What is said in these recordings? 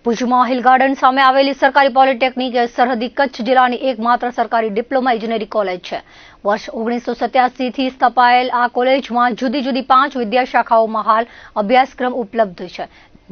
ભુજમાં hill garden સામે આવેલી સરકારી પોલિટેકનિક એ સરહદી કચ્છ જિલ્લાની એકમાત્ર સરકારી ડિપ્લોમા ઇજનેરી કોલેજ છે. વર્ષ 1987 થી સ્થપાયેલ આ કોલેજમાં જુદી જુદી 5 વિદ્યા શાખાઓમાં હાલ અભ્યાસક્રમ ઉપલબ્ધ છે,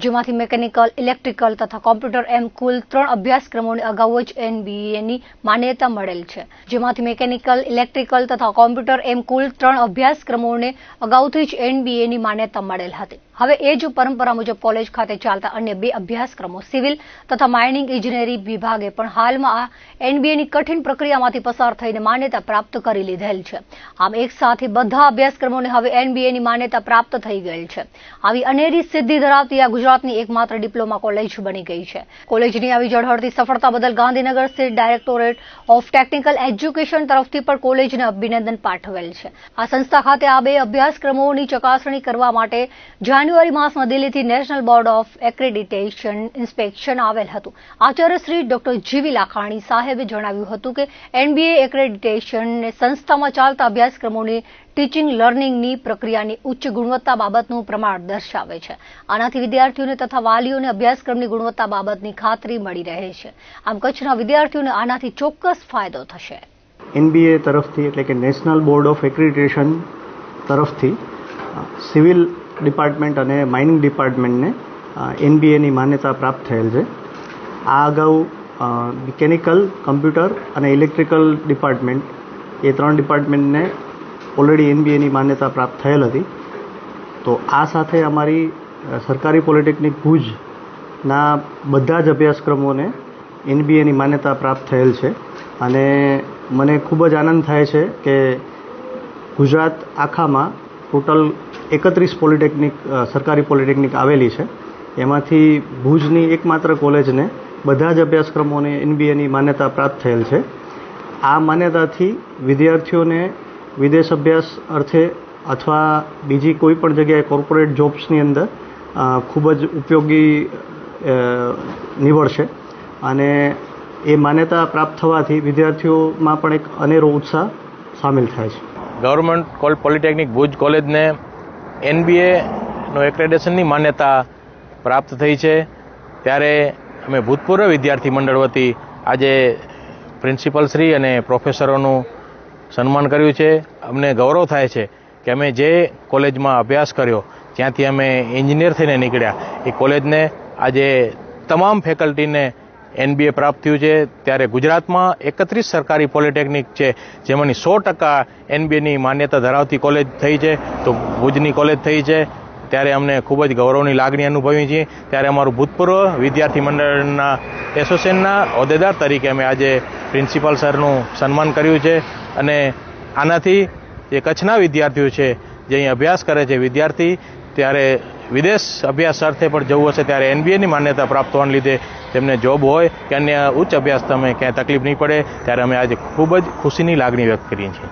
જેમાંથી મિકેનિકલ, ઇલેક્ટ્રિકલ તથા કોમ્પ્યુટર એમ કુલ 3 અભ્યાસક્રમોને અગાઉ જ એનબીએની માન્યતા મળેલ છે. જેમાંથી મિકેનિકલ, ઇલેક્ટ્રિકલ તથા કોમ્પ્યુટર એમ કુલ 3 અભ્યાસક્રમોને અગાઉથી જ એનબીએની માન્યતા મળેલ હતી. હવે એ જ પરંપરા મુજબ કોલેજ ખાતે ચાલતા અન્ય 2 અભ્યાસક્રમો સિવિલ તથા માઇનિંગ ઇજનેરી વિભાગે પણ હાલમાં આ એનબીએની કઠિન પ્રક્રિયામાંથી પસાર થઈને માન્યતા પ્રાપ્ત કરી લીધેલ છે. આમ એક સાથે બધા અભ્યાસક્રમોને હવે એનબીએની માન્યતા પ્રાપ્ત થઈ ગયેલ છે. આવી અનેરી સિદ્ધિ ધરાવતી આ ગુજરાતની એકમાત્ર ડિપ્લોમા કોલેજ બની ગઈ છે. કોલેજની આવી ઝળહળતી સફળતા બદલ ગાંધીનગર સ્થિત ડાયરેક્ટોરેટ ઓફ ટેકનિકલ એજ્યુકેશન તરફથી પણ કોલેજને અભિનંદન પાઠવેલ છે. આ સંસ્થા ખાતે આ 2 અભ્યાસક્રમોની ચકાસણી કરવા માટે જાન્યુઆરી માસમાં દિલ્હીથી national board of accreditation inspection આવેલ હતું. આચાર્ય શ્રી ડોક્ટર જીવી લાખાણી સાહેબે જણાવ્યું હતું કે એનબીએ એક્રેડિટેશન સંસ્થામાં ચાલતા અભ્યાસક્રમોની ટીચિંગ લર્નિંગની પ્રક્રિયાની ઉચ્ચ ગુણવત્તા બાબતનું પ્રમાણ દર્શાવે છે. આનાથી વિદ્યાર્થીઓને તથા વાલીઓને અભ્યાસક્રમની ગુણવત્તા બાબતની ખાતરી મળી રહે છે. આમ કચ્છના વિદ્યાર્થીઓને આનાથી ચોક્કસ ફાયદો થશે. એનબીએ તરફથી એટલે કે નેશનલ બોર્ડ ઓફ એક્રેડિટેશન તરફથી સિવિલ ડિપાર્ટમેન્ટ અને માઇનિંગ ડિપાર્ટમેન્ટને એનબીએની માન્યતા પ્રાપ્ત થયેલ છે. આ અગાઉ મિકેનિકલ, કમ્પ્યુટર અને ઇલેક્ટ્રિકલ ડિપાર્ટમેન્ટ એ 3 ડિપાર્ટમેન્ટને ઓલરેડી એનબીએની માન્યતા પ્રાપ્ત થયેલ હતી. તો આ સાથે અમારી સરકારી પોલિટેકનિક ભુજના બધા જ અભ્યાસક્રમોને એનબીએની માન્યતા પ્રાપ્ત થયેલ છે. અને મને ખૂબ જ આનંદ થાય છે કે ગુજરાત આખામાં ટોટલ 31 પોલિટેકનિક સરકારી પોલિટેકનિક આવેલી છે. એમાંથી ભુજની એકમાત્ર કોલેજને બધા જ અભ્યાસક્રમોને એનબીએની માન્યતા પ્રાપ્ત થયેલ છે. આ માન્યતાથી વિદ્યાર્થીઓને વિદેશ અભ્યાસ અર્થે અથવા બીજી કોઈ પણ જગ્યાએ કોર્પોરેટ જોબ્સની અંદર ખૂબ જ ઉપયોગી નીવડશે. અને એ માન્યતા પ્રાપ્ત થવાથી વિદ્યાર્થીઓમાં પણ એક અનેરો ઉત્સાહ સામેલ થાય છે. ગવર્મેન્ટ પોલિટેકનિક ભુજ કોલેજને એનબીએનો એક્રેડિટેશનની માન્યતા પ્રાપ્ત થઈ છે. ત્યારે અમે ભૂતપૂર્વ વિદ્યાર્થી મંડળ વતી આજે પ્રિન્સિપલ શ્રી અને પ્રોફેસરોનું સન્માન કર્યું છે. અમને ગૌરવ થાય છે કે અમે જે કોલેજમાં અભ્યાસ કર્યો, જ્યાંથી અમે એન્જિનિયર થઈને નીકળ્યા, એ કોલેજને આજે તમામ ફેકલ્ટીને એનબીએ પ્રાપ્ત થયું છે. ત્યારે ગુજરાતમાં 31 સરકારી પોલિટેકનિક છે, જેમાંની 100% એનબીએની માન્યતા ધરાવતી કોલેજ થઈ છે, તો ભુજની કોલેજ થઈ છે. ત્યારે અમને ખૂબ જ ગૌરવની લાગણી અનુભવી છીએ. ત્યારે અમારું ભૂતપૂર્વ વિદ્યાર્થી મંડળના એસોસિએશનના હોદ્દેદાર તરીકે અમે આજે પ્રિન્સિપાલ સરનું સન્માન કર્યું છે. અને આનાથી જે કચ્છના વિદ્યાર્થીઓ છે, જે અહીં અભ્યાસ કરે છે વિદ્યાર્થી, ત્યારે વિદેશ અભ્યાસ અર્થે પણ જવું હશે ત્યારે એનબીએની માન્યતા પ્રાપ્ત થવાને લીધે તેમને જોબ હોય કે અન્ય ઉચ્ચ અભ્યાસ તમે ક્યાંય તકલીફ નહીં પડે. ત્યારે અમે આજે ખૂબ જ ખુશીની લાગણી વ્યક્ત કરીએ છીએ.